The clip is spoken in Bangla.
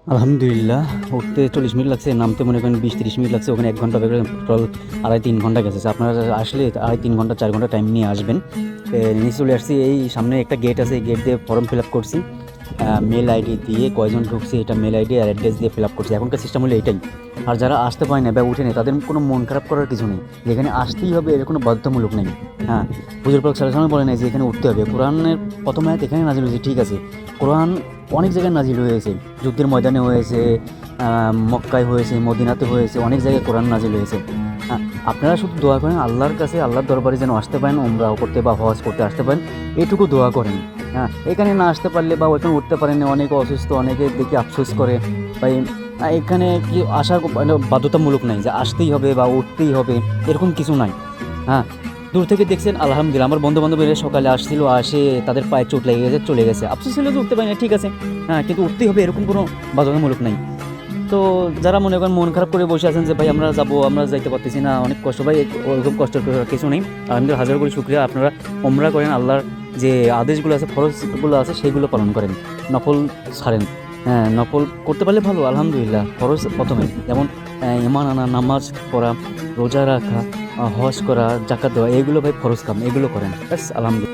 আলহামদুলিল্লাহ, উঠতে 40 মিনিট লাগছে, নামতে মনে করেন 20-30 মিনিট লাগছে। ওখানে 1 ঘন্টা টোটাল 2.5-3 ঘন্টা গেছে। আপনারা আসলে 2.5-3 ঘন্টা 4 ঘন্টা টাইম নিয়ে আসবেন। নিচে চলে আসছি, এই সামনে একটা গেট আছে, এই গেট দিয়ে ফর্ম ফিল আপ করছি। মেল আইডি দিয়ে কয়জন ঢুকছে এটা মেল আইডি আর অ্যাড্রেস দিয়ে ফিল আপ করছি। এখনকার সিস্টেম হলো এটাই। আর যারা আসতে পারে না বা উঠে নেই, তাদের কোনো মন খারাপ করার কিছু নেই। যেখানে আসতেই হবে এর কোনো বাধ্যতামূলক নেই। হ্যাঁ, হুজুর পাক সাল্লাল্লাহু আলাইহি ওয়াসাল্লাম বলে নাই যে এখানে উঠতে হবে। কোরআনের প্রথম আয়াত এখানে নাজিল হয়েছে, ঠিক আছে। কোরআন অনেক জায়গায় নাজিল হয়েছে, যুদ্ধের ময়দানে হয়েছে, মক্কায় হয়েছে, মদিনাতে হয়েছে, অনেক জায়গায় কোরআন নাজিল হয়েছে। হ্যাঁ, আপনারা শুধু দোয়া করেন আল্লাহর কাছে, আল্লাহর দরবারে যেন আসতে পারেন, উমরা করতে বা হজ করতে আসতে পারেন, এটুকু দোয়া করেন। হ্যাঁ, এখানে না আসতে পারলে বা ওইখানে উঠতে পারেন না, অনেকে অসুস্থ, অনেকে দেখি আফসোস করে। তাই এখানে কি আসার মানে বাধ্যতামূলক নাই যে আসতেই হবে বা উঠতেই হবে, এরকম কিছু নাই। হ্যাঁ, দূর থেকে দেখছেন আলহামদুলিল্লাহ। আমার বন্ধু বান্ধবীরা সকালে আসছিল, আসে তাদের পায়ে চোট লেগে গেছে, চলে গেছে। আফসোস ছিল যে উঠতে পারি না, ঠিক আছে। হ্যাঁ, কিন্তু উঠতেই হবে এরকম কোনো বাধ্যতামূলক নাই। তো যারা মনে করেন মন খারাপ করে বসে আছেন যে ভাই আমরা যাবো, আমরা যাইতে পারতেছি না, অনেক কষ্ট, ভাই ওরকম কষ্ট করার কিছু নেই। আমাদের হাজার করে শুকরিয়া, আপনারা ওমরা করেন, আল্লাহর যে আদেশগুলো আছে, ফরজগুলো আছে, সেগুলো পালন করেন, নফল ছাড়েন। হ্যাঁ, নফল করতে পারলে ভালো, আলহামদুলিল্লাহ। ফরজ প্রথমে, যেমন ঈমান আনা, নামাজ পড়া, রোজা রাখা, হজ করা, জাকাত দেওয়া, এগুলো ভাই ফরজ কাম, এগুলো করেন ব্যাস, আলহামদুলিল্লাহ।